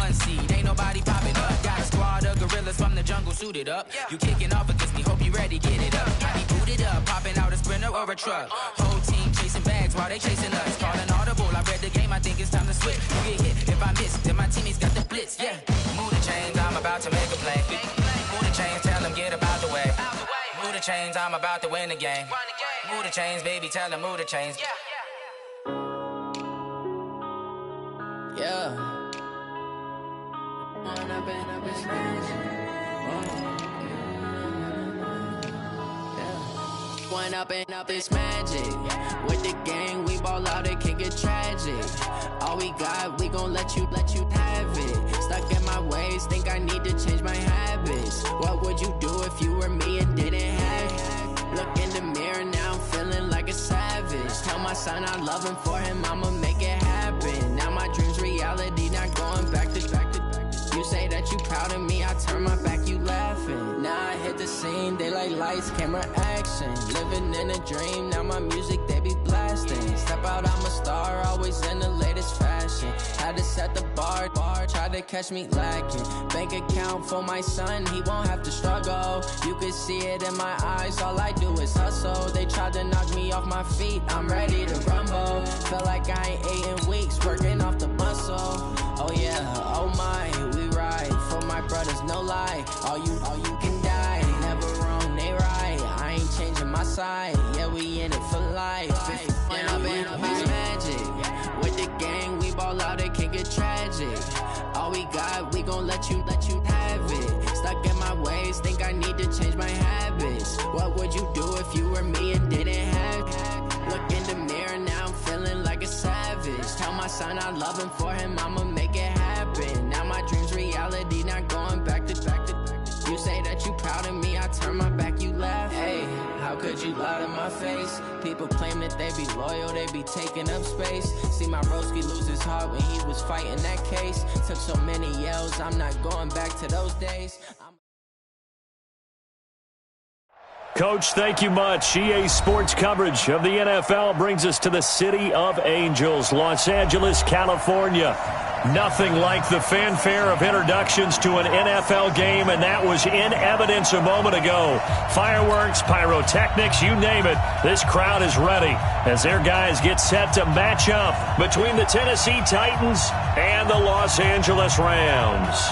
1 seed, ain't nobody popping up. Got a squad of gorillas from the jungle suited up. You kicking off against me, hope you ready, get it up. I be booted up, popping out a Sprinter or a truck. Whole team chasing bags while they chasing us. Calling audible, I read the game, I think it's time to switch. You get hit if I miss, then my teammates got the blitz, yeah. Move the chains, I'm about to make a play. Move the chains, tell them get about the way. Move the chains, I'm about to win the game. Move the chains, baby, tell them move the chains. Yeah. One up and up is magic. With the gang, we ball out, it can get tragic. All we got, we gon' let you have it. Stuck in my ways, think I need to change my habits. What would you do if you were me and didn't have it? Look in the mirror, now I'm feeling like a savage. Tell my son I love him, for him I'ma make it happen. Now my dream's reality, not going back to. You say that you proud of me, I turn my back, you laughing. Now I hit the scene, they like lights, camera, action. Living in a dream, now my music, they be blasting. Step out, I'm a star, always in the latest fashion. Had to set the bar, try to catch me lacking. Bank account for my son, he won't have to struggle. You can see it in my eyes, all I do is hustle. They tried to knock me off my feet, I'm ready to rumble. Feel like I ain't ate in weeks, working off the muscle. Oh yeah, oh my, we ride for my brothers, no lie. All you can die, never wrong, they right. I ain't changing my side, yeah, we in it for life. And up is magic. With the gang, we ball out, it can get tragic. All we got, we gon' let you have it. Stuck in my ways, think I need to change my habits. What would you do if you were me and didn't have it? Look in the mirror, now I'm feeling like a savage. Tell my son I love him, for him I'ma make it happen. Now my dream's reality, not going back to. You say that you proud of me, I turn my back, you laugh. Hey, how could you lie to my face? People claim that they be loyal, they be taking up space. See my broski lose his heart when he was fighting that case. Took so many yells, I'm not going back to those days. Coach, thank you much. EA Sports coverage of the NFL brings us to the City of Angels, Los Angeles, California. Nothing like the fanfare of introductions to an NFL game, and that was in evidence a moment ago. Fireworks, pyrotechnics, you name it. This crowd is ready as their guys get set to match up between the Tennessee Titans and the Los Angeles Rams.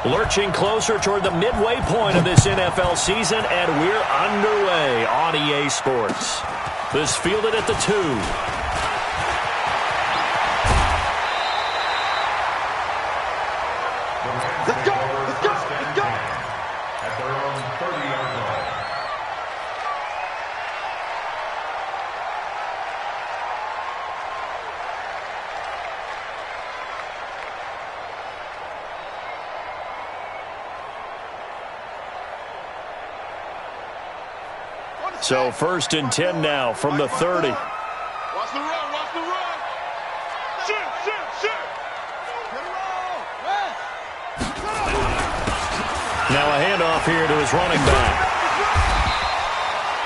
Lurching closer toward the midway point of this NFL season, and we're underway on EA Sports. This fielded at the 2. Let's go! At their own 30-yard line. So 1st and 10 now from the 30. Watch the run. Shoot. Now a handoff here to his running back.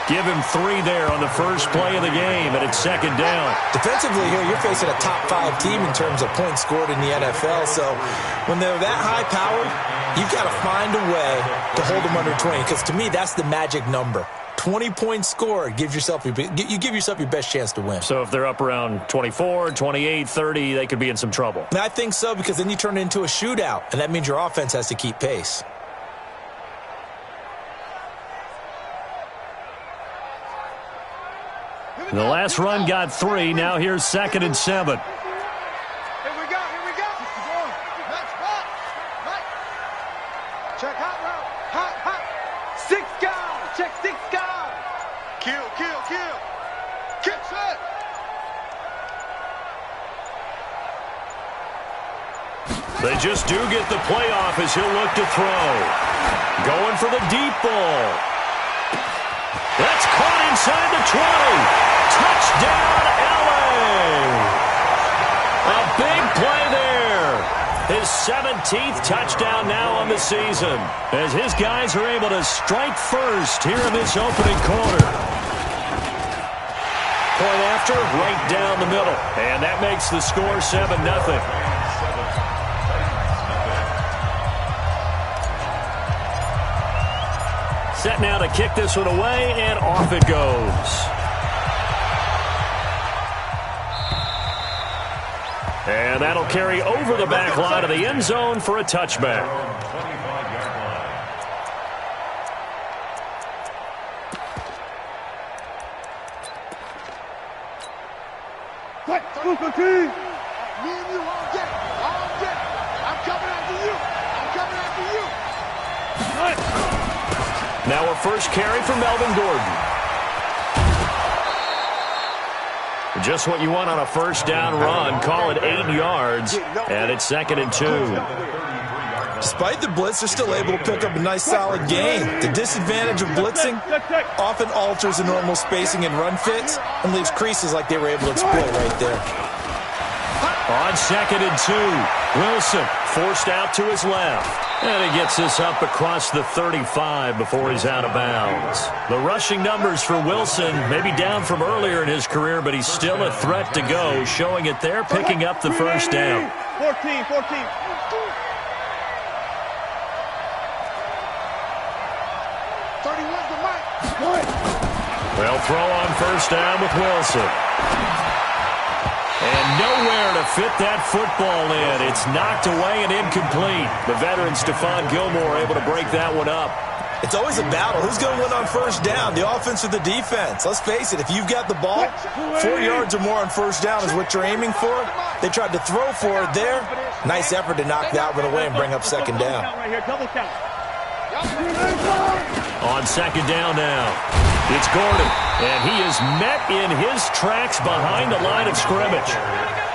Give him 3 there on the first play of the game, and it's 2nd down. Defensively here, you're facing a top-5 team in terms of points scored in the NFL. So when they're that high-powered, you've got to find a way to hold them under 20, because to me, that's the magic number. 20 points scored, you give yourself your best chance to win. So if they're up around 24, 28, 30, they could be in some trouble. And I think so, because then you turn it into a shootout, and that means your offense has to keep pace. The last run got 3. Now here's 2nd and 7. Here we go. Check hot route. 6 guys. Check 6 guys. Kill. Kick set. They just do get the playoff as he'll look to throw. Going for the deep ball. That's caught inside the 20. Touchdown, LA. A big play there. His his 17th touchdown now on the season, as his guys are able to strike first here in this opening quarter. Point after, right down the middle. And that makes the score 7-0. Set now to kick this one away, and off it goes. And that'll carry over the back line of the end zone for a touchback. Now a first carry for Melvin Gordon. Just what you want on a first down run. Call it 8 yards, and it's 2nd and 2. Despite the blitz, they're still able to pick up a nice, solid gain. The disadvantage of blitzing often alters the normal spacing and run fits and leaves creases like they were able to exploit right there. On 2nd and 2, Wilson forced out to his left. And he gets this up across the 35 before he's out of bounds. The rushing numbers for Wilson may be down from earlier in his career, but he's still a threat to go, showing it there, picking up the first down. 14. They'll throw on first down with Wilson. And nowhere to fit that football in. It's knocked away and incomplete. The veteran Stephon Gilmore able to break that one up. It's always a battle. Who's going to win on first down, the offense or the defense? Let's face it, if you've got the ball, 4 yards or more on first down is what you're aiming for. They tried to throw for it there. Nice effort to knock that one away and bring up second down. On second down now, it's Gordon, and he is met in his tracks behind the line of scrimmage.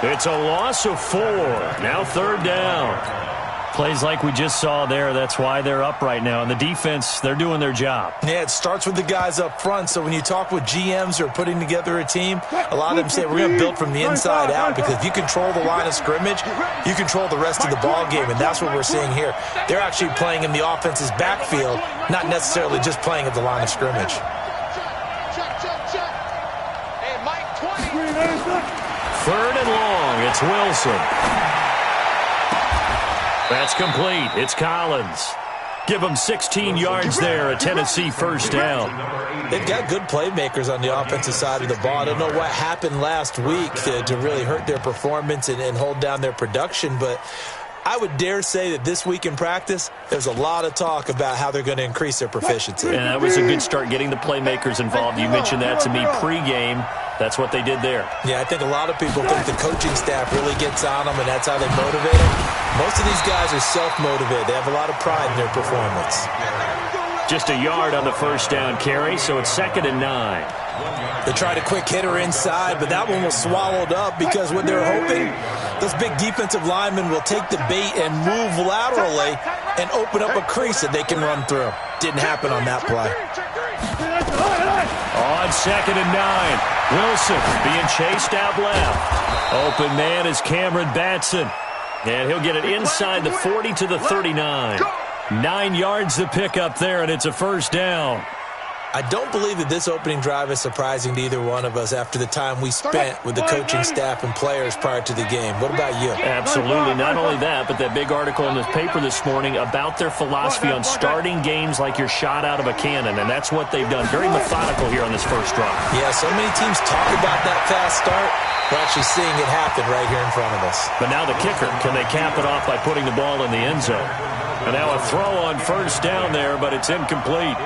It's a loss of 4. Now third down. Plays like we just saw there. That's why they're up right now. And the defense, they're doing their job. Yeah, it starts with the guys up front. So when you talk with GMs who are putting together a team, a lot of them say we're going to build from the inside out, because if you control the line of scrimmage, you control the rest of the ball game, and that's what we're seeing here. They're actually playing in the offense's backfield, not necessarily just playing at the line of scrimmage. Third and long, it's Wilson. That's complete. It's Collins. Give them 16 yards there, a Tennessee first down. They've got good playmakers on the offensive side of the ball. I don't know what happened last week to really hurt their performance and hold down their production, but I would dare say that this week in practice, there's a lot of talk about how they're going to increase their proficiency. And that was a good start, getting the playmakers involved. You mentioned that to me pregame. That's what they did there. Yeah, I think a lot of people think the coaching staff really gets on them, and that's how they motivate them. Most of these guys are self-motivated. They have a lot of pride in their performance. Just a yard on the first down carry, so it's 2nd and 9. They tried a quick hitter inside, but that one was swallowed up because what they're hoping, those big defensive linemen will take the bait and move laterally and open up a crease that they can run through. Didn't happen on that play. On 2nd and 9. Wilson being chased out left. Open man is Cameron Batson. And he'll get it inside the 40 to the 39. 9 yards to pick up there, and it's a first down. I don't believe that this opening drive is surprising to either one of us after the time we spent with the coaching staff and players prior to the game. What about you? Absolutely. Not only that, but that big article in the paper this morning about their philosophy on starting games like you're shot out of a cannon, and that's what they've done. Very methodical here on this first drive. Yeah, so many teams talk about that fast start. We're actually seeing it happen right here in front of us. But now the kicker, can they cap it off by putting the ball in the end zone? And now a throw on first down there, but it's incomplete.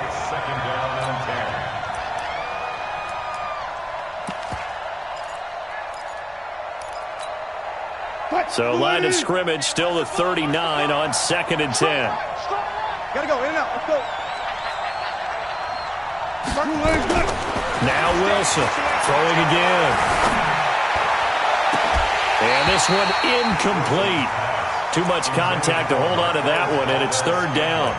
So line of scrimmage still the 39 on 2nd and 10. Gotta go, in and out, let's go. Now Wilson throwing again. And this one incomplete. Too much contact to hold on to that one, and it's third down.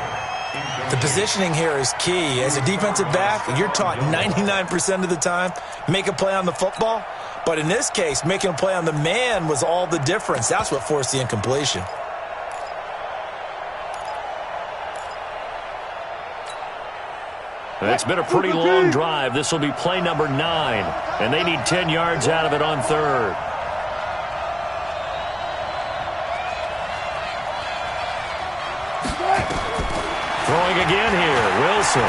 The positioning here is key. As a defensive back, you're taught 99% of the time, make a play on the football. But in this case, making a play on the man was all the difference. That's what forced the incompletion. It's been a pretty long drive. This will be play number 9, and they need 10 yards out of it on third. Throwing again here, Wilson.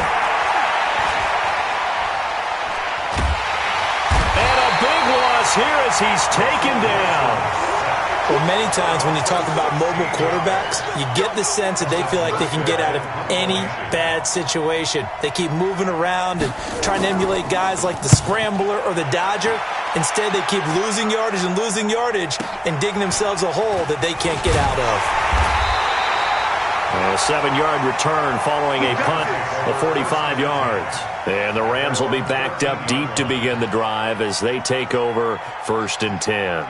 And a big loss here as he's taken down. Well, many times when you talk about mobile quarterbacks, you get the sense that they feel like they can get out of any bad situation. They keep moving around and trying to emulate guys like the Scrambler or the Dodger. Instead, they keep losing yardage and digging themselves a hole that they can't get out of. A 7-yard return following a punt of 45 yards. And the Rams will be backed up deep to begin the drive as they take over 1st and 10.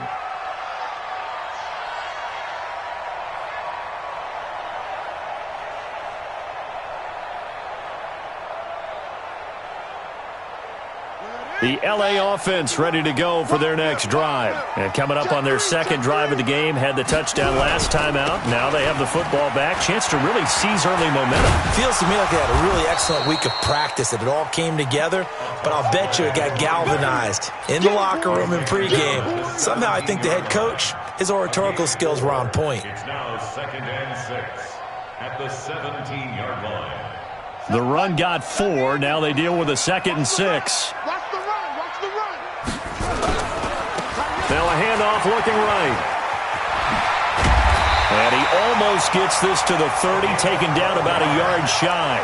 The LA offense ready to go for their next drive. And coming up on their second drive of the game, had the touchdown last time out. Now they have the football back. Chance to really seize early momentum. Feels to me like they had a really excellent week of practice, that it all came together. But I'll bet you it got galvanized in the locker room in pregame. Somehow I think the head coach, his oratorical skills were on point. It's now 2nd and 6 at the 17-yard line. The run got 4. Now they deal with a 2nd and 6. Now a handoff looking right. And he almost gets this to the 30, taken down about a yard shy.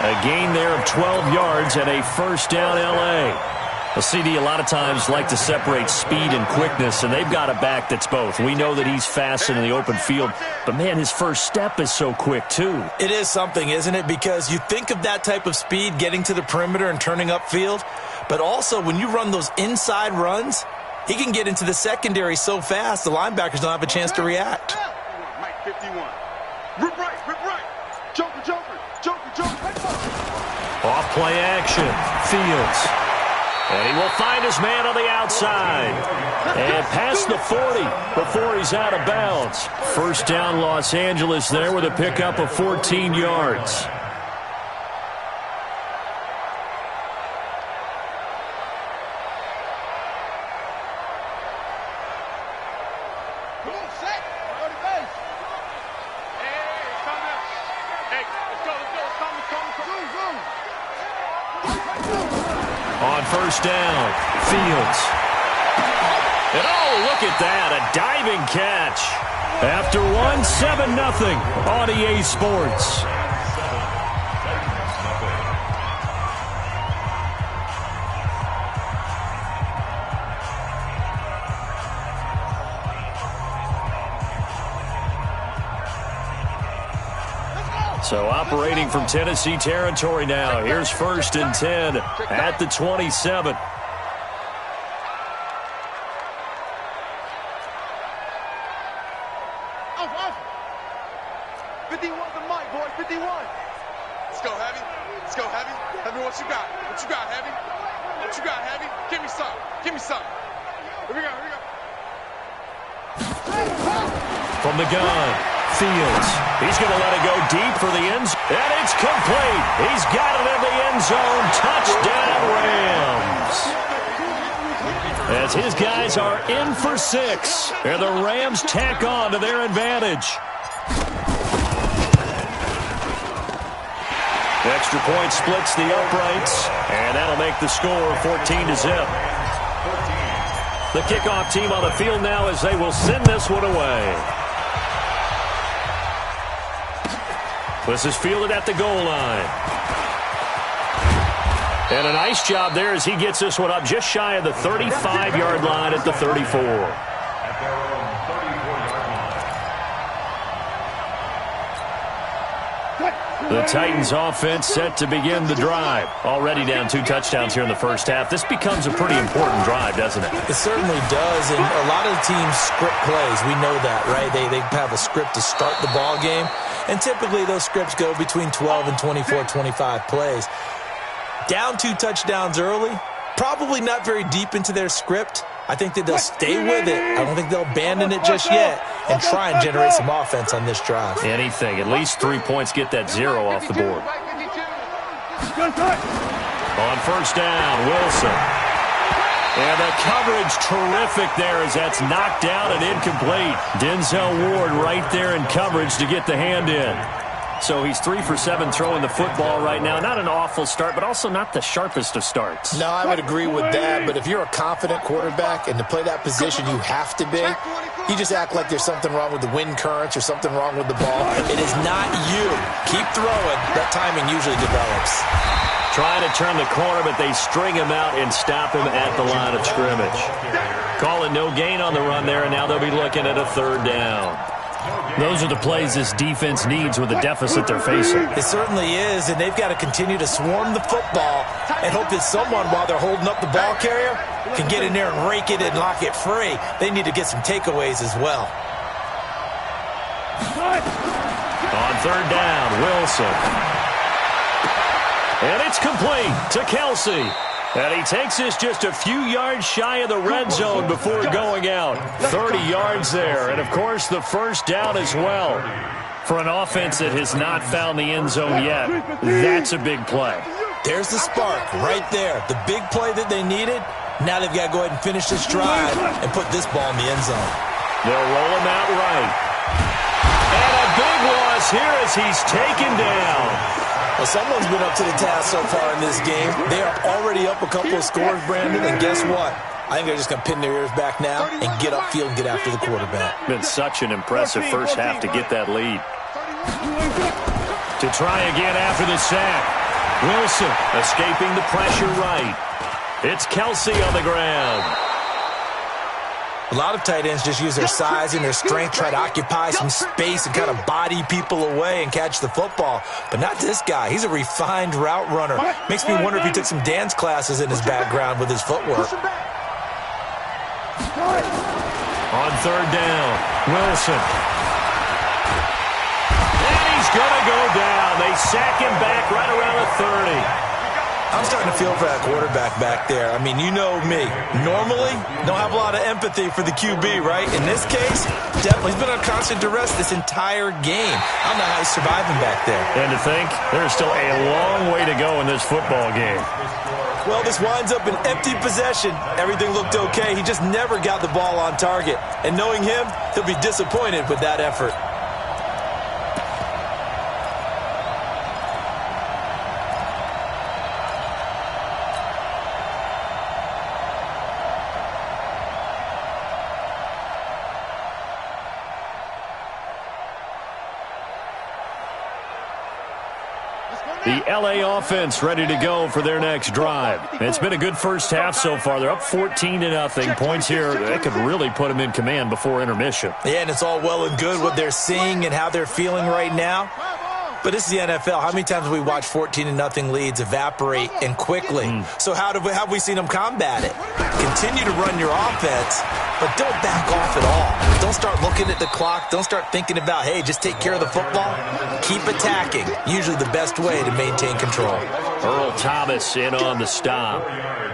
A gain there of 12 yards and a first down L.A. A CD a lot of times like to separate speed and quickness, and they've got a back that's both. We know that he's fast in the open field, but, man, his first step is so quick, too. It is something, isn't it? Because you think of that type of speed getting to the perimeter and turning upfield, but also when you run those inside runs, he can get into the secondary so fast, the linebackers don't have a chance to react. Mike 51. Rip right. Joker. Off play action. Fields. And he will find his man on the outside. And past the 40 before he's out of bounds. First down Los Angeles there with a pickup of 14 yards. On first down, Fields. And oh, look at that, a diving catch. After one, 7-0 on EA Sports. So operating from Tennessee territory now. Here's 1st and 10 at the 27. Off. 51 the mic, boy. 51. Let's go, Heavy. Heavy, what you got? Heavy? What you got, Heavy? Give me some. Here we go. From the gun, Fields. He's going to let it go deep for the end zone. And it's complete. He's got it in the end zone. Touchdown, Rams. As his guys are in for 6. And the Rams tack on to their advantage. Extra point splits the uprights. And that'll make the score 14-0. The kickoff team on the field now as they will send this one away. This is fielded at the goal line. And a nice job there as he gets this one up just shy of the 35-yard line at the 34. The Titans offense set to begin the drive. Already down 2 touchdowns here in the first half. This becomes a pretty important drive, doesn't it? It certainly does, and a lot of teams script plays. We know that, right? They have a script to start the ball game, and typically those scripts go between 12 and 24, 25 plays. Down 2 touchdowns early, probably not very deep into their script. I think that they'll stay with it. I don't think they'll abandon it just yet and try and generate some offense on this drive. Anything. At least 3 points, get that 0 off the board. On first down, Wilson. And the coverage terrific there as that's knocked down and incomplete. Denzel Ward right there in coverage to get the hand in. So he's 3 for 7 throwing the football right now. Not an awful start, but also not the sharpest of starts. No, I would agree with that. But if you're a confident quarterback and to play that position you have to be, you just act like there's something wrong with the wind currents or something wrong with the ball. It is not you. Keep throwing. That timing usually develops. Trying to turn the corner, but they string him out and stop him at the line of scrimmage. Calling no gain on the run there, and now they'll be looking at a third down. Those are the plays this defense needs with the deficit they're facing. It certainly is, and they've got to continue to swarm the football and hope that someone, while they're holding up the ball carrier, can get in there and rake it and lock it free. They need to get some takeaways as well. On third down, Wilson. And it's complete to Kelsey. And he takes this just a few yards shy of the red zone before going out. 30 yards there. And, of course, the first down as well. For an offense that has not found the end zone yet, that's a big play. There's the spark right there. The big play that they needed. Now they've got to go ahead and finish this drive and put this ball in the end zone. They'll roll him out right. And a big loss here as he's taken down. Well, someone's been up to the task so far in this game. They are already up a couple of scores, Brandon, and guess what? I think they're just going to pin their ears back now and get upfield and get after the quarterback. Been such an impressive first half to get that lead. To try again after the sack. Wilson escaping the pressure right. It's Kelsey on the ground. A lot of tight ends just use their size and their strength, try to occupy some space and kind of body people away and catch the football. But not this guy. He's a refined route runner. Makes me wonder if he took some dance classes in his background with his footwork. On third down, Wilson. And he's going to go down. They sack him back right around the 30. I'm starting to feel for that quarterback back there. I mean, you know me. Normally, don't have a lot of empathy for the QB, right? In this case, definitely. He's been on constant duress this entire game. I don't know how he's surviving back there. And to think, there's still a long way to go in this football game. Well, this winds up an empty possession. Everything looked okay. He just never got the ball on target. And knowing him, he'll be disappointed with that effort. The LA offense ready to go for their next drive. It's been a good first half so far. They're up 14-0. Points here, they could really put them in command before intermission. Yeah, and it's all well and good what they're seeing and how they're feeling right now. But this is the NFL. How many times have we watched 14-0 leads evaporate and quickly? So how have we seen them combat it? Continue to run your offense, but don't back off at all. Don't start looking at the clock. Don't start thinking about, hey, just take care of the football. Keep attacking. Usually the best way to maintain control. Earl Thomas in on the stop.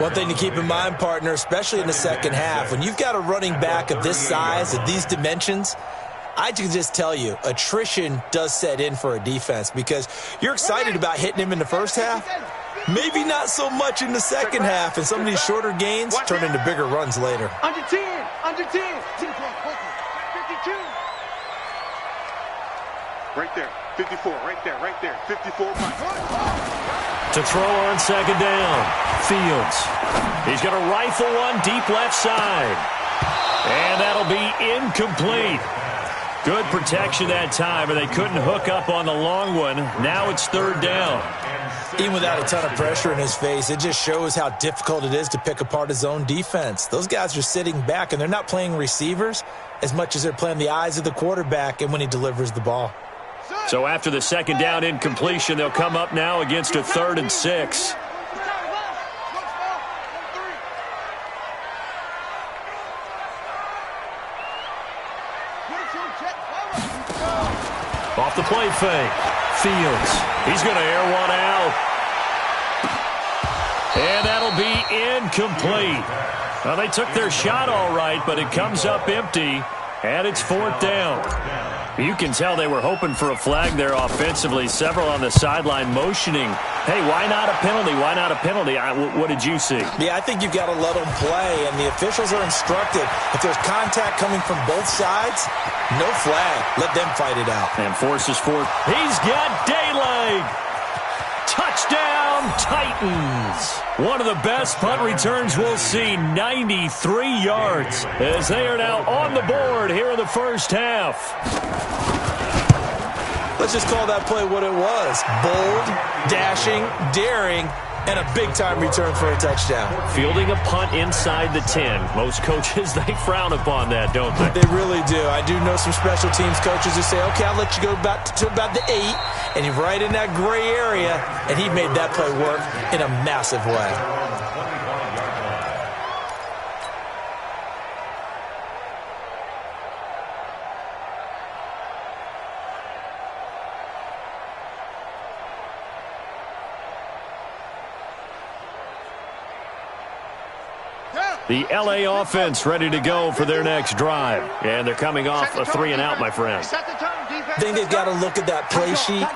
One thing to keep in mind, partner, especially in the second half, when you've got a running back of this size, of these dimensions, I can just tell you, attrition does set in for a defense because you're excited about hitting him in the first half. Maybe not so much in the second half, and some of these shorter gains turn into bigger runs later. Under 10, under 10. 52. Right there, 54, right there, 54. To throw on second down, Fields. He's going to rifle one deep left side. And that'll be incomplete. Good protection that time, but they couldn't hook up on the long one. Now it's third down. Even without a ton of pressure in his face, it just shows how difficult it is to pick apart his own defense. Those guys are sitting back, and they're not playing receivers as much as they're playing the eyes of the quarterback and when he delivers the ball. So after the second down incompletion, they'll come up now against a 3rd and 6. Off the play fake. Fields. He's going to air one out. And that'll be incomplete. Well, they took their shot all right, but it comes up empty, and it's 4th down. You can tell they were hoping for a flag there offensively. Several on the sideline motioning Hey, why not a penalty? Why not a penalty? What did you see? Yeah, I think you've got to let them play, and the officials are instructed. If there's contact coming from both sides, no flag. Let them fight it out. And forces forth. He's got daylight. Touchdown, Titans. One of the best punt returns we'll see, 93 yards, as they are now on the board here in the first half. Let's just call that play what it was. Bold, dashing, daring, and a big-time return for a touchdown. Fielding a punt inside the 10. Most coaches, they frown upon that, don't they? They really do. I do know some special teams coaches who say, okay, I'll let you go to about the 8, and you're right in that gray area, and he made that play work in a massive way. The LA offense ready to go for their next drive. And they're coming off a 3-and-out, my friend. I think they've got to look at that play sheet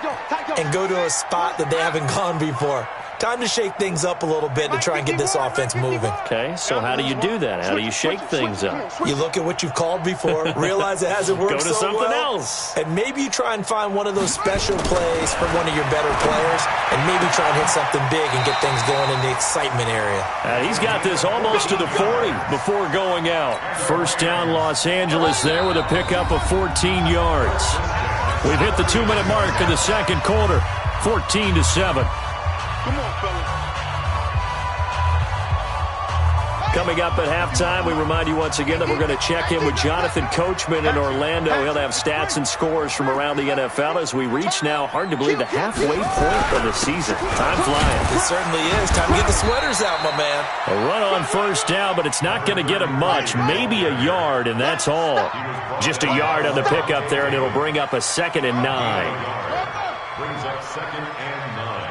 and go to a spot that they haven't gone before. Time to shake things up a little bit to try and get this offense moving. Okay, so how do you do that? How do you shake things up? You look at what you've called before, realize it hasn't worked so well. Go to something else. And maybe you try and find one of those special plays from one of your better players, and maybe try and hit something big and get things going in the excitement area. He's got this almost to the 40 before going out. First down, Los Angeles there with a pickup of 14 yards. We've hit the 2-minute mark in the second quarter, 14-7. Come on, fellas. Coming up at halftime, we remind you once again that we're going to check in with Jonathan Coachman in Orlando. He'll have stats and scores from around the NFL as we reach now, hard to believe, the halfway point of the season. Time flying. It certainly is. Time to get the sweaters out, my man. A run on first down, but it's not going to get him much. Maybe a yard, and that's all. Just a yard on the pickup there, and it'll bring up a 2nd and 9. Brings up 2nd and 9.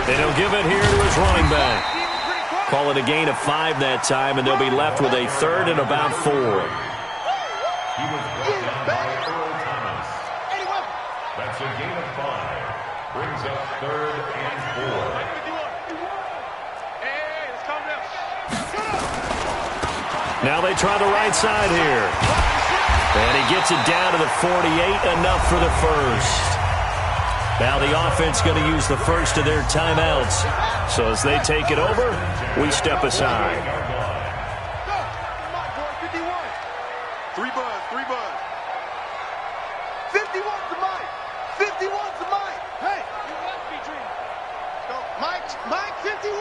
And he'll give it here to his running back. Call it a gain of 5 that time, and they'll be left with a 3rd and about 4. He was brought down by Earl Thomas. That's a gain of 5. Brings up 3rd and 4. Now they try the right side here. And he gets it down to the 48, enough for the first. Now the offense going to use the first of their timeouts. So as they take it over, we step aside. 3 buzz. 51's the mic. 51's the mic. Hey. Mike 51.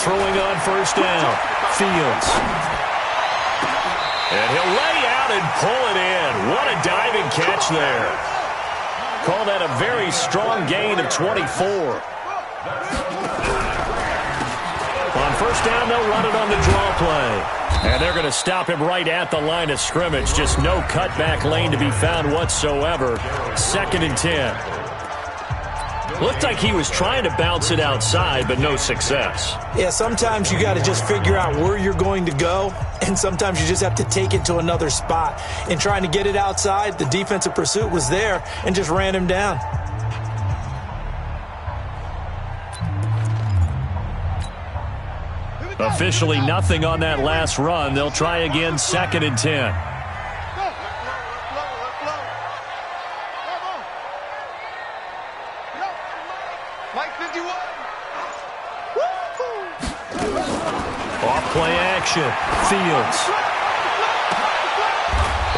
Throwing on first down. Fields. And he'll lay out and pull it in. What a diving catch there. Call that a very strong gain of 24. On first down, they'll run it on the draw play. And they're going to stop him right at the line of scrimmage. Just no cutback lane to be found whatsoever. 2nd and 10. Looked like he was trying to bounce it outside, but no success. Yeah, sometimes you got to just figure out where you're going to go, and sometimes you just have to take it to another spot. In trying to get it outside, the defensive pursuit was there and just ran him down. Officially nothing on that last run. They'll try again, 2nd and 10. Off-play action. Fields.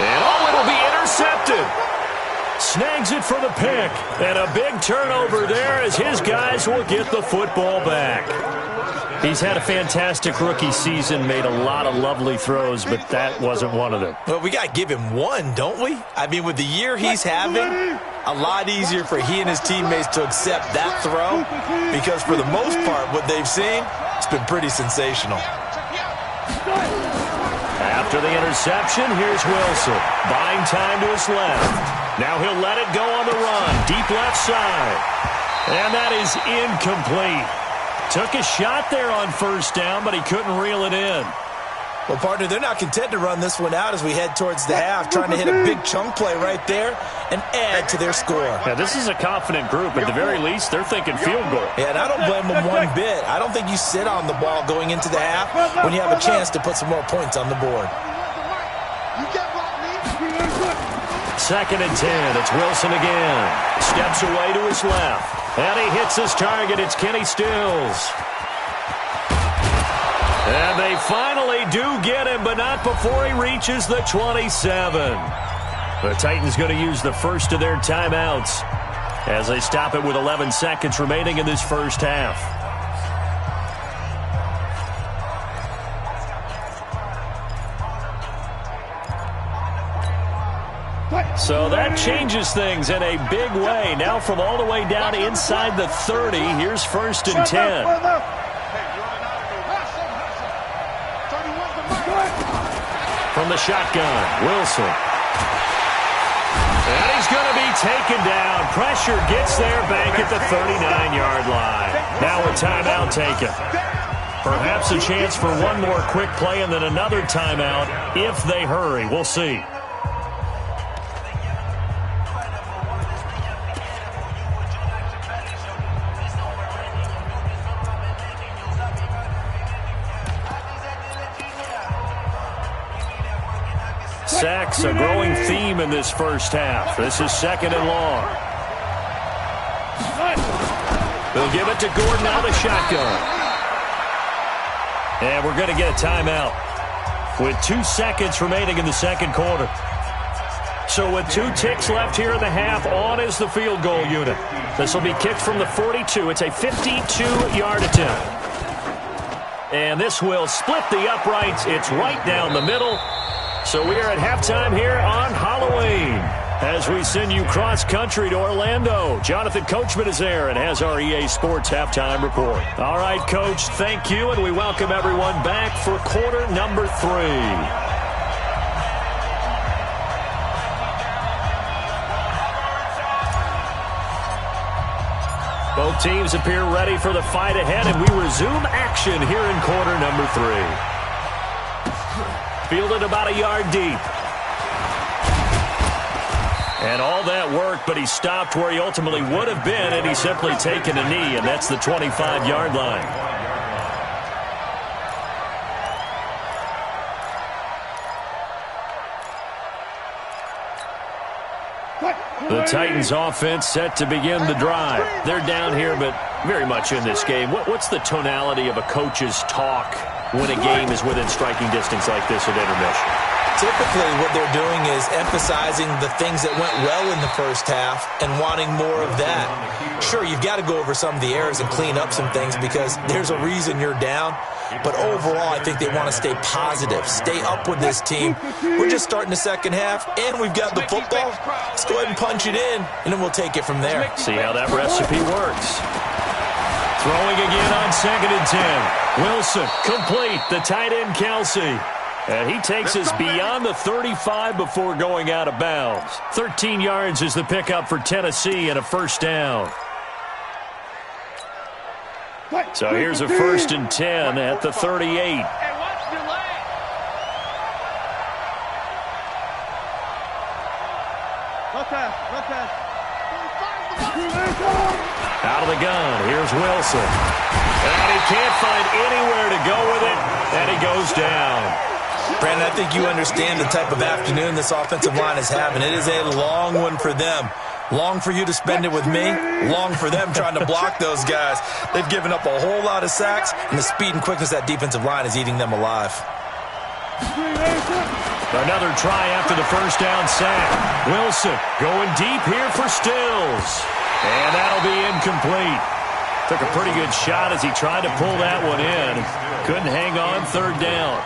And it'll be intercepted. Snags it for the pick. And a big turnover there as his guys will get the football back. He's had a fantastic rookie season, made a lot of lovely throws, but that wasn't one of them. Well, we got to give him one, don't we? I mean, with the year he's having, a lot easier for he and his teammates to accept that throw because for the most part, what they've seen, it's been pretty sensational. After the interception, here's Wilson. Buying time to his left. Now he'll let it go on the run. Deep left side. And that is incomplete. Took a shot there on first down, but he couldn't reel it in. Well, partner, they're not content to run this one out as we head towards the half, trying to hit a big chunk play right there and add to their score. Yeah, this is a confident group. At the very least, they're thinking field goal. Yeah, and I don't blame them one bit. I don't think you sit on the ball going into the half when you have a chance to put some more points on the board. 2nd and 10. It's Wilson again. Steps away to his left. And he hits his target. It's Kenny Stills. And they finally do get him, but not before he reaches the 27. The Titans going to use the first of their timeouts as they stop it with 11 seconds remaining in this first half. So that changes things in a big way. Now from all the way down inside the 30, here's 1st and 10. From the shotgun, Wilson. And he's going to be taken down. Pressure gets there back at the 39-yard line. Now a timeout taken. Perhaps a chance for one more quick play and then another timeout if they hurry. We'll see. Sacks, a growing theme in this first half. This is 2nd and long. They'll give it to Gordon out of the shotgun. And we're going to get a timeout with 2 seconds remaining in the second quarter. So with 2 ticks left here in the half, on is the field goal unit. This will be kicked from the 42. It's a 52-yard attempt. And this will split the uprights. It's right down the middle. So we are at halftime here on Halloween as we send you cross-country to Orlando. Jonathan Coachman is there and has our EA Sports halftime report. All right, Coach, thank you, and we welcome everyone back for quarter number 3. Both teams appear ready for the fight ahead, and we resume action here in quarter number 3. Fielded about a yard deep. And all that work, but he stopped where he ultimately would have been, and he's simply taken a knee, and that's the 25-yard line. The Titans offense set to begin the drive. They're down here, but very much in this game. What's the tonality of a coach's talk when a game is within striking distance like this at intermission? Typically, what they're doing is emphasizing the things that went well in the first half and wanting more of that. Sure, you've got to go over some of the errors and clean up some things because there's a reason you're down. But overall, I think they want to stay positive, stay up with this team. We're just starting the second half, and we've got the football. Let's go ahead and punch it in, and then we'll take it from there. See how that recipe works. Throwing again on 2nd and 10. Wilson, complete. The tight end, Kelsey. And he takes us beyond the 35 before going out of bounds. 13 yards is the pickup for Tennessee and a first down. So here's a 1st and 10 at the 38. Out of the gun, here's Wilson. And he can't find anywhere to go with it, and he goes down. Brandon, I think you understand the type of afternoon this offensive line is having. It is a long one for them. Long for you to spend it with me. Long for them trying to block those guys. They've given up a whole lot of sacks, and the speed and quickness of that defensive line is eating them alive. Another try after the first down sack. Wilson going deep here for Stills. And that'll be incomplete. Took a pretty good shot as he tried to pull that one in. Couldn't hang on, 3rd down.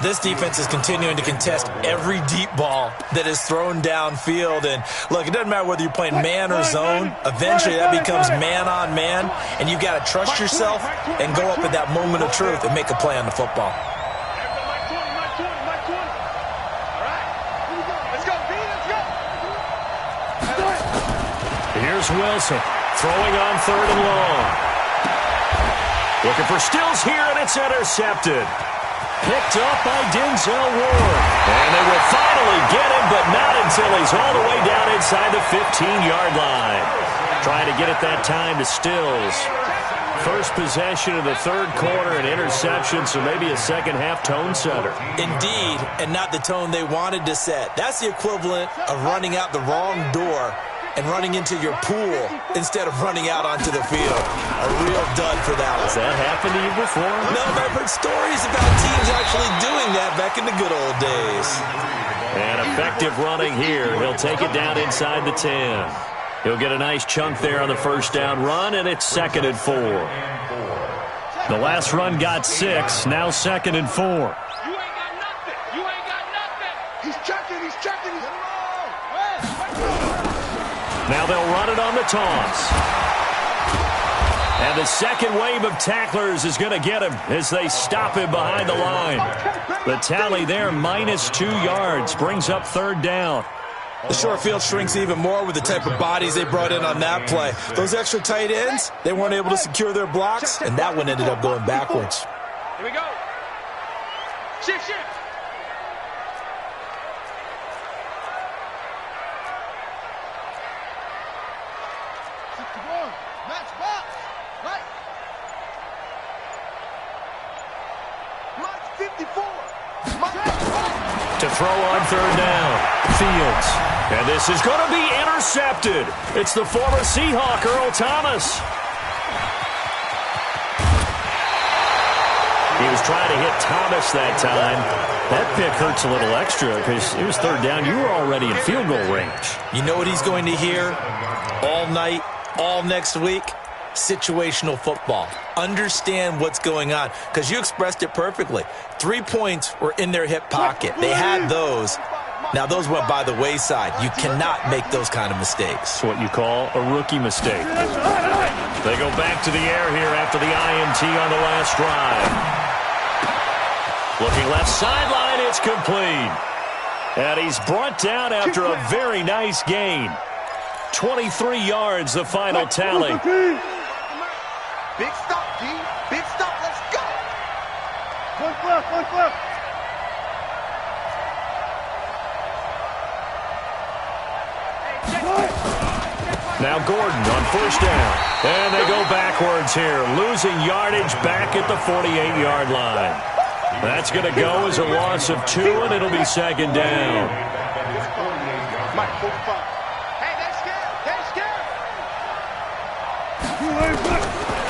This defense is continuing to contest every deep ball that is thrown downfield. And, look, it doesn't matter whether you're playing man or zone. Eventually, that becomes man-on-man, and you've got to trust yourself and go up at that moment of truth and make a play on the football. Here's Wilson throwing on 3rd and long. Looking for Stills here, and it's intercepted. picked up by Denzel Ward. And they will finally get him, but not until he's all the way down inside the 15-yard line. Trying to get it that time to Stills. First possession of the third quarter, an interception, so maybe a second-half tone setter. Indeed, and not the tone they wanted to set. That's the equivalent of running out the wrong door and running into your pool instead of running out onto the field. A real dud for that one. Has that happened to you before? No, but I've heard stories about teams actually doing that back in the good old days. And effective running here. He'll take it down inside the 10. He'll get a nice chunk there on the first down run, and it's 2nd and 4. The last run got 6, now 2nd and 4. You ain't got nothing. You ain't got nothing. He's checking. He's checking. Now they'll run it on the toss. And the second wave of tacklers is going to get him as they stop him behind the line. The tally there, -2 yards, brings up 3rd down. The short field shrinks even more with the type of bodies they brought in on that play. Those extra tight ends, they weren't able to secure their blocks, and that one ended up going backwards. Here we go. Shift. Match box. Right. Match 54. To throw on 3rd down. Fields. And this is going to be intercepted. It's the former Seahawk, Earl Thomas. He was trying to hit Thomas that time. That pick hurts a little extra because it was 3rd down. You were already in field goal range. You know what he's going to hear all night, all next week? Situational football. Understand what's going on, because you expressed it perfectly. 3 points were in their hip pocket. They had those. Now, those went by the wayside. You cannot make those kind of mistakes. It's what you call a rookie mistake. They go back to the air here after the INT on the last drive. Looking left sideline, it's complete. And he's brought down after a very nice gain. 23 yards, the final tally. Big stop, D. Big stop. Let's go. One left. Now Gordon on 1st down. And they go backwards here, losing yardage back at the 48-yard line. That's going to go as a loss of 2, and it'll be 2nd down. Mike, 45. Hey, they're scared.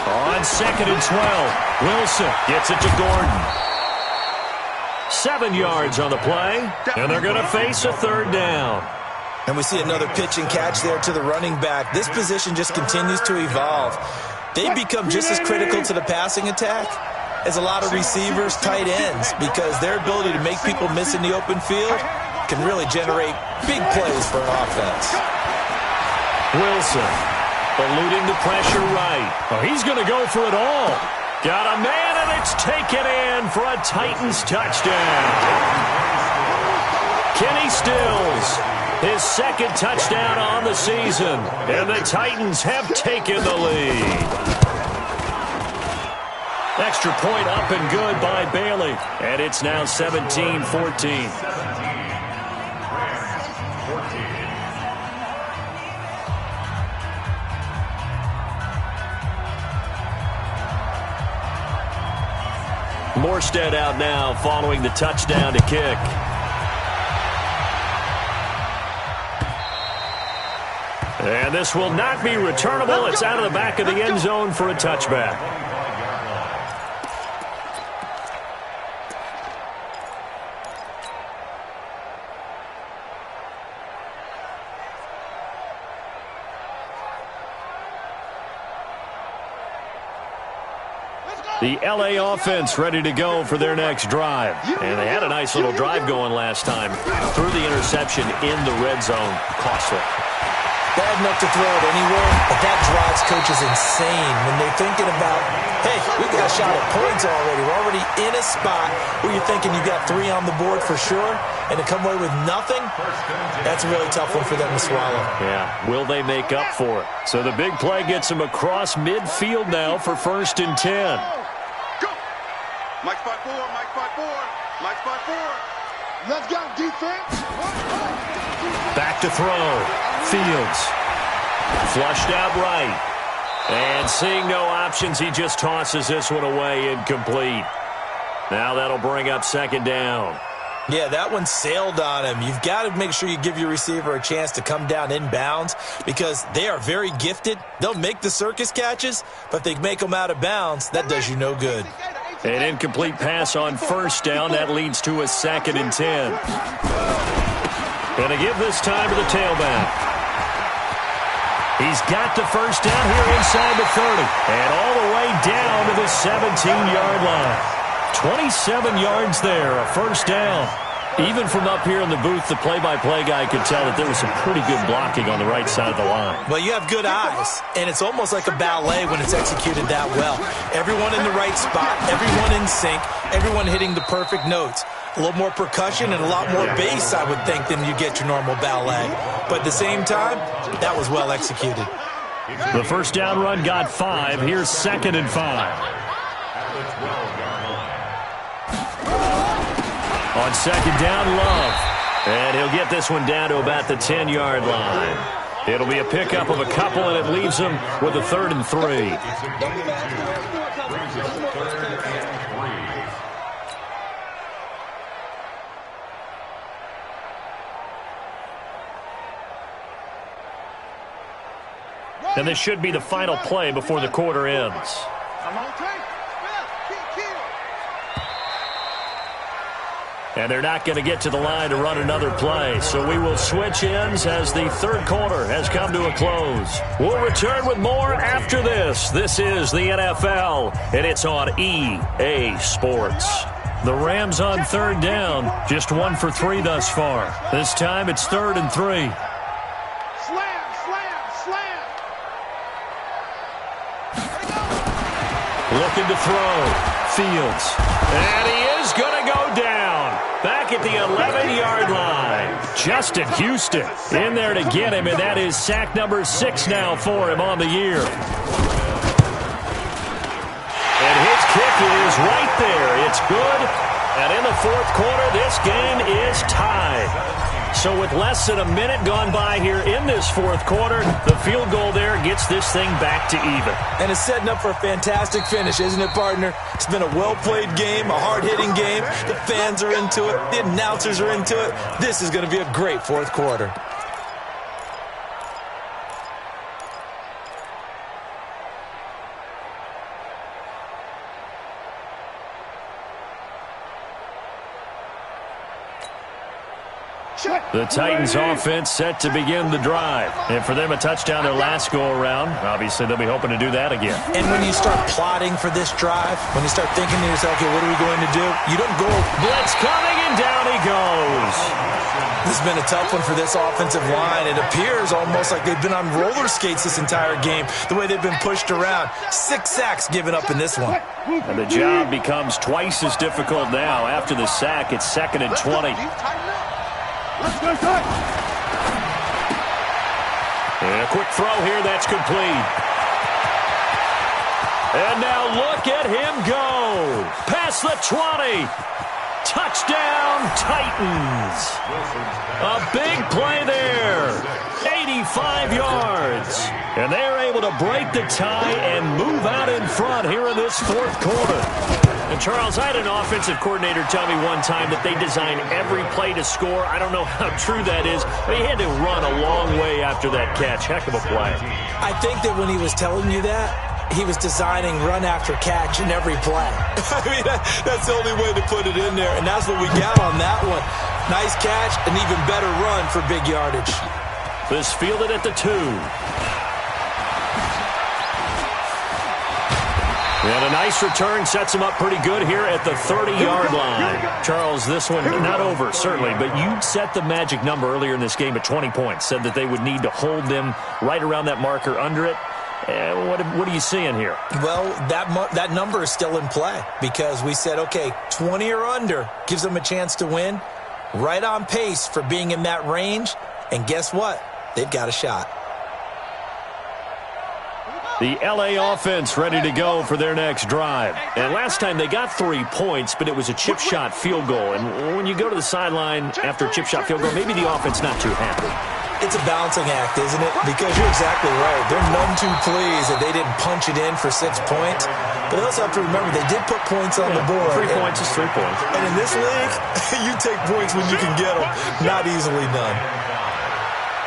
On 2nd and 12, Wilson gets it to Gordon. 7 yards on the play, and they're going to face a 3rd down. And we see another pitch and catch there to the running back. This position just continues to evolve. They become just as critical to the passing attack as a lot of receivers, tight ends, because their ability to make people miss in the open field can really generate big plays for an offense. Wilson eluding the pressure right. Oh, he's going to go for it all. Got a man, and it's taken in for a Titans touchdown. Kenny Stills, his 2nd touchdown on the season, and the Titans have taken the lead. Extra point up and good by Bailey, and it's now 17-14. Morstead out now following the touchdown to kick. And this will not be returnable. It's out of the back of the end zone for a touchback. The L.A. offense ready to go for their next drive. And they had a nice little drive going last time. Threw the interception in the red zone. Costly. Bad enough to throw it anywhere, but that drives coaches insane when they're thinking about, hey, we've got a shot at points already. We're already in a spot where you're thinking you got 3 on the board for sure, and to come away with nothing, that's a really tough one for them to swallow. Yeah, will they make up for it? So the big play gets them across midfield now for 1st and 10. Go. Mike 5-4, Mike 5-4. Mike's by 4. Let's go, defense. Back to throw. Fields. Flushed out right. And seeing no options, he just tosses this one away, incomplete. Now that'll bring up second down. Yeah, that one sailed on him. You've got to make sure you give your receiver a chance to come down inbounds because they are very gifted. They'll make the circus catches, but if they make them out of bounds, that does you no good. An incomplete pass on first down. That leads to a 2nd and 10. Going to give this time to the tailback. He's got the first down here inside the 30. And all the way down to the 17-yard line. 27 yards there, a first down. Even from up here in the booth, the play-by-play guy could tell that there was some pretty good blocking on the right side of the line. Well, you have good eyes, and it's almost like a ballet when it's executed that well. Everyone in the right spot, everyone in sync, everyone hitting the perfect notes. A little more percussion and a lot more bass, I would think, than you get your normal ballet. But at the same time, that was well executed. The first down run got 5. Here's 2nd and 5. On second down, Love. And he'll get this one down to about the 10-yard line. It'll be a pickup of a couple, and it leaves him with a 3rd and 3. And this should be the final play before the quarter ends. And they're not going to get to the line to run another play. So we will switch ends as the third quarter has come to a close. We'll return with more after this. This is the NFL, and it's on EA Sports. The Rams on 3rd down, just 1 for 3 thus far. This time it's 3rd and 3. Looking to throw. Fields. And he is going to go down. Back at the 11-yard line. Justin Houston in there to get him, and that is sack number 6 now for him on the year. And his kick is right there. It's good. And in the fourth quarter, this game is tied. So with less than a minute gone by here in this fourth quarter, the field goal there gets this thing back to even. And it's setting up for a fantastic finish, isn't it, partner? It's been a well-played game, a hard-hitting game. The fans are into it. The announcers are into it. This is going to be a great fourth quarter. The Titans offense set to begin the drive. And for them, a touchdown their last go-around. Obviously, they'll be hoping to do that again. And when you start plotting for this drive, when you start thinking to yourself, okay, what are we going to do? You don't go. Blitz coming, and down he goes. This has been a tough one for this offensive line. It appears almost like they've been on roller skates this entire game, the way they've been pushed around. 6 sacks given up in this one. And the job becomes twice as difficult now. After the sack, it's 2nd and 20. And a quick throw here, that's complete. And now look at him go. Past the 20. Touchdown, Titans. A big play there. 85 yards. And they're able to break the tie and move out in front here in this fourth quarter. And, Charles, I had an offensive coordinator tell me one time that they design every play to score. I don't know how true that is, but he had to run a long way after that catch. Heck of a play. I think that when he was telling you that, he was designing run after catch in every play. I mean, that's the only way to put it in there, and that's what we got on that one. Nice catch, an even better run for big yardage. This fielded at the 2. And a nice return sets him up pretty good here at the 30-yard line. Charles, this one not over, certainly, but you set the magic number earlier in this game at 20 points, said that they would need to hold them right around that marker under it. What are you seeing here? Well, that number is still in play because we said, okay, 20 or under gives them a chance to win. Right on pace for being in that range. And guess what? They've got a shot. The LA offense ready to go for their next drive. And last time they got 3 points, but it was a chip shot field goal. And when you go to the sideline after a chip shot field goal, maybe the offense not too happy. It's a balancing act, isn't it? Because you're exactly right. They're none too pleased that they didn't punch it in for 6 points. But they also have to remember they did put points on the board. 3 points is 3 points. And in this league, you take points when you can get them. Not easily done.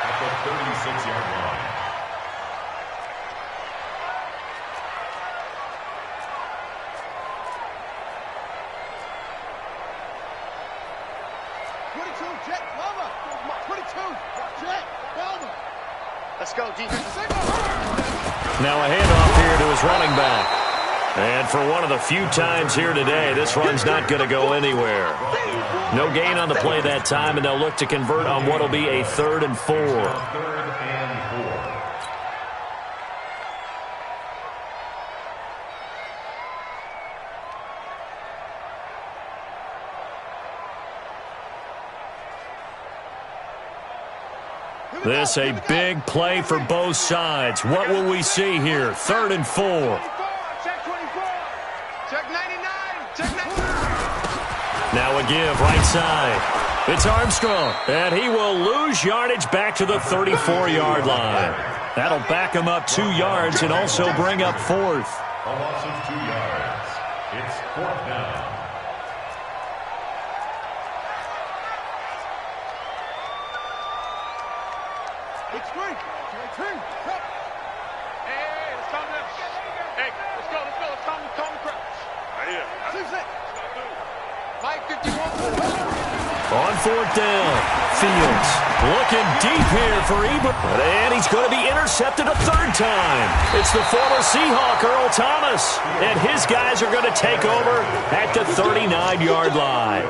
At the 36-yard line. Let's go, defense. Now a handoff here to his running back. And for one of the few times here today, this run's not going to go anywhere. No gain on the play that time, and they'll look to convert on what will be a 3rd and 4. 3rd and 4. This a big play for both sides. What will we see here? 3rd and 4. Check 24. Check 99. Check 99. Now a give right side. It's Armstrong, and he will lose yardage back to the 34-yard line. That'll back him up 2 yards and also bring up 4th. A loss of 2 yards. It's 4th down. It's free. Hey, let's calm down. Hey, let's go. Let's calm crowd. Right here. Mike 51. On 4th down, Fields looking deep here for Ebert. And he's going to be intercepted a 3rd time. It's the former Seahawk, Earl Thomas. And his guys are going to take over at the 39-yard line.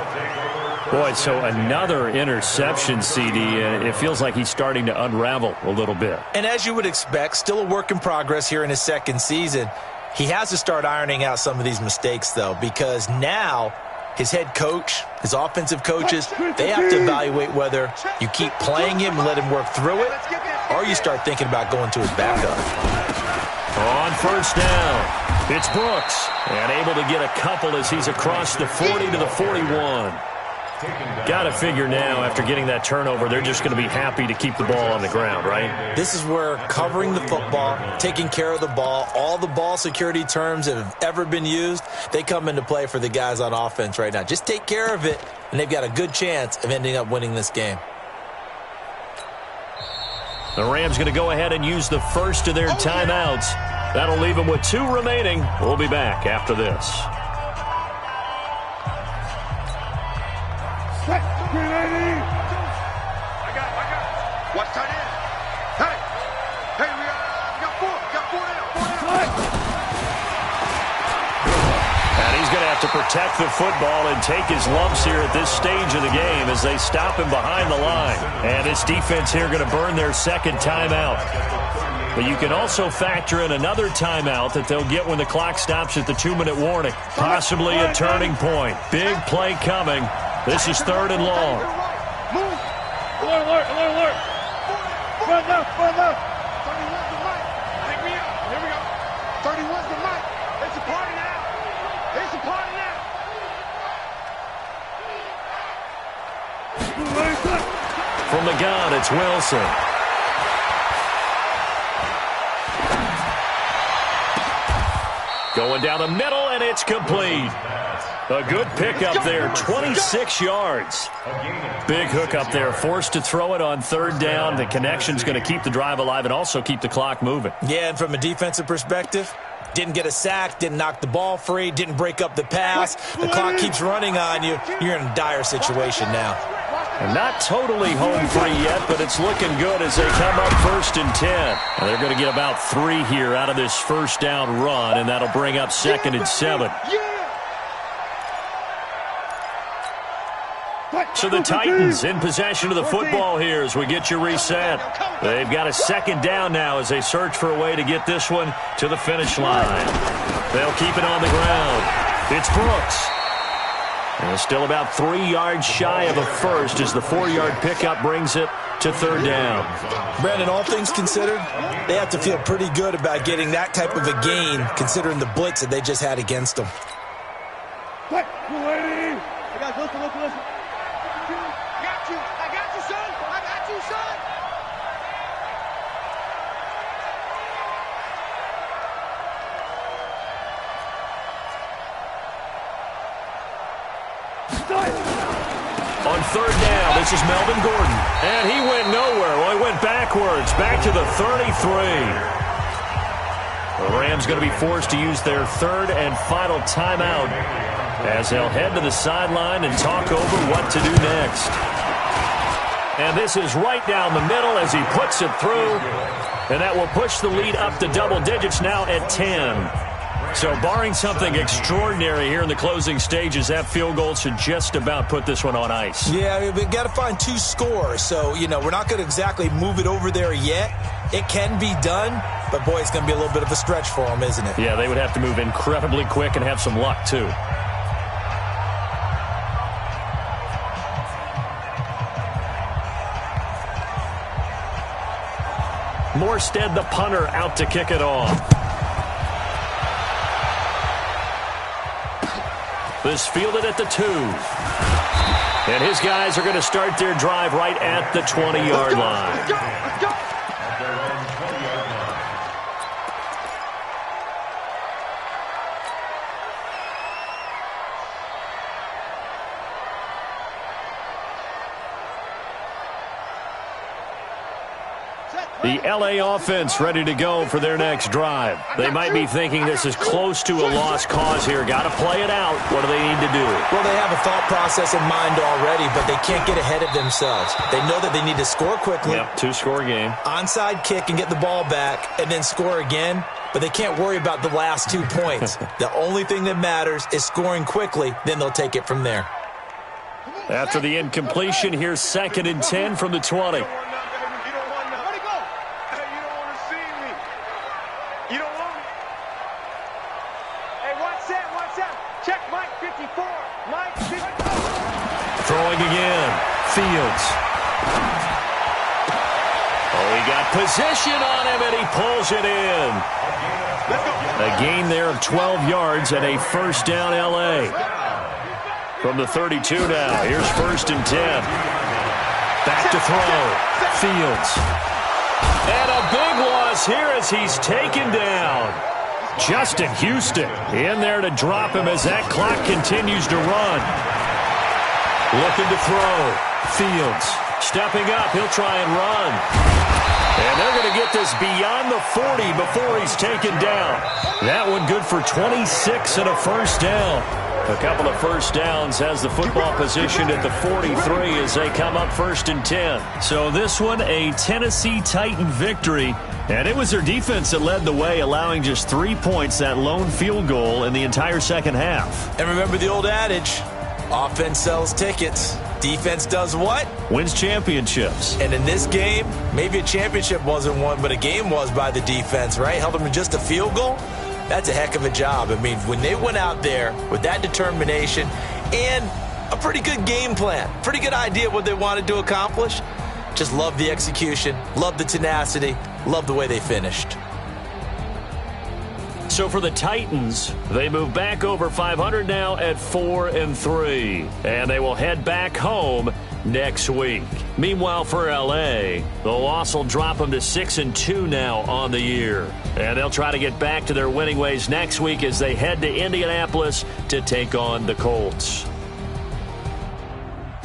Boy, so another interception, CD, and it feels like he's starting to unravel a little bit. And as you would expect, still a work in progress here in his 2nd season. He has to start ironing out some of these mistakes, though, because now his head coach, his offensive coaches, they have to evaluate whether you keep playing him and let him work through it, or you start thinking about going to his backup. On 1st down, it's Brooks, and able to get a couple as he's across the 40 to the 41. Got to figure now, after getting that turnover, they're just going to be happy to keep the ball on the ground, right? This is where covering the football, taking care of the ball, all the ball security terms that have ever been used, they come into play for the guys on offense right now. Just take care of it, and they've got a good chance of ending up winning this game. The Rams going to go ahead and use the first of their timeouts. That'll leave them with 2 remaining. We'll be back after this. I got. Watch tight end. Hey, we got 4. Got 4 down. And he's going to have to protect the football and take his lumps here at this stage of the game as they stop him behind the line. And this defense here going to burn their 2nd timeout. But you can also factor in another timeout that they'll get when the clock stops at the 2-minute warning. Possibly a turning point. Big play coming. This is 3rd and long. Move. Alert. Front left. 31's the mic. Take me out. Here we go. 31's the mic. It's a party now. From the gun, it's Wilson. Going down the middle, and it's complete. A good pickup there, 26 yards. Big hook up there, forced to throw it on 3rd down. The connection's going to keep the drive alive and also keep the clock moving. Yeah, and from a defensive perspective, didn't get a sack, didn't knock the ball free, didn't break up the pass. The clock keeps running on you. You're in a dire situation now. And not totally home free yet, but it's looking good as they come up 1st and 10. And they're going to get about 3 here out of this 1st down run, and that'll bring up 2nd and 7. So the Titans in possession of the football here as we get you reset. They've got a 2nd down now as they search for a way to get this one to the finish line. They'll keep it on the ground. It's Brooks. And still about 3 yards shy of a first as the 4-yard pickup brings it to third down. Brandon, all things considered, they have to feel pretty good about getting that type of a gain, considering the blitz that they just had against them. Hey, lady! Hey, guys, listen. I got you, son! I got you, son! On third down, this is Melvin Gordon. And he went nowhere. Well, he went backwards, back to the 33. The Rams going to be forced to use their third and final timeout as they'll head to the sideline and talk over what to do next. And this is right down the middle as he puts it through. And that will push the lead up to double digits now at 10. So barring something extraordinary here in the closing stages, that field goal should just about put this one on ice. Yeah, we've got to find 2 scores. So, we're not going to exactly move it over there yet. It can be done, but, boy, it's going to be a little bit of a stretch for them, isn't it? Yeah, they would have to move incredibly quick and have some luck, too. Morstead, the punter, out to kick it off. This fielded at the 2. And his guys are going to start their drive right at the 20-yard line. Let's go! The L.A. offense ready to go for their next drive. They might be thinking this is close to a lost cause here. Got to play it out. What do they need to do? Well, they have a thought process in mind already, but they can't get ahead of themselves. They know that they need to score quickly. Yep, 2-score game. Onside kick and get the ball back and then score again, but they can't worry about the last 2 points. The only thing that matters is scoring quickly, then they'll take it from there. After the incompletion, here's 2nd and 10 from the 20. Throwing again. Fields. Oh, he got position on him, and he pulls it in. A gain there of 12 yards and a first down L.A. From the 32 now. Here's 1st and 10. Back to throw. Fields. And a big loss here as he's taken down. Justin Houston in there to drop him as that clock continues to run. Looking to throw. Fields stepping up. He'll try and run. And they're going to get this beyond the 40 before he's taken down. That one good for 26 and a first down. A couple of first downs has the football positioned at the 43 as they come up 1st and 10. So this one, a Tennessee Titan victory. And it was their defense that led the way, allowing just 3 points, that lone field goal in the entire second half. And remember the old adage, offense sells tickets. Defense does what? Wins championships. And in this game, maybe a championship wasn't won, but a game was by the defense, right? Held them to just a field goal. That's a heck of a job. I mean, when they went out there with that determination and a pretty good game plan, pretty good idea of what they wanted to accomplish, just love the execution, love the tenacity, love the way they finished. So for the Titans, they move back over 500 now at 4-3, and they will head back home next week. Meanwhile, for L.A., the loss will drop them to 6-2 now on the year, and they'll try to get back to their winning ways next week as they head to Indianapolis to take on the Colts.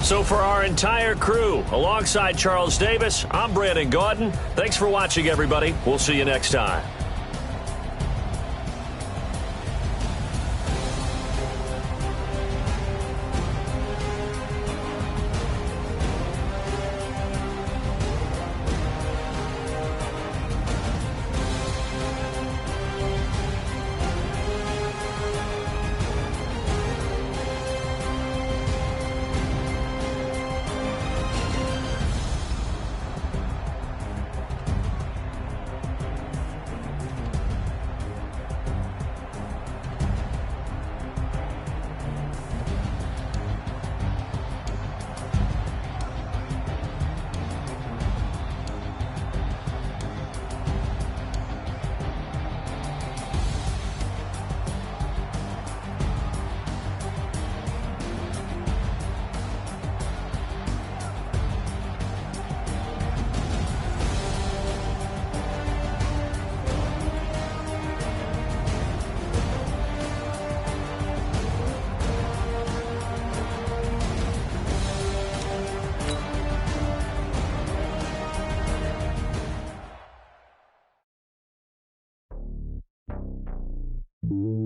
So for our entire crew, alongside Charles Davis, I'm Brandon Gaudin. Thanks for watching, everybody. We'll see you next time. you.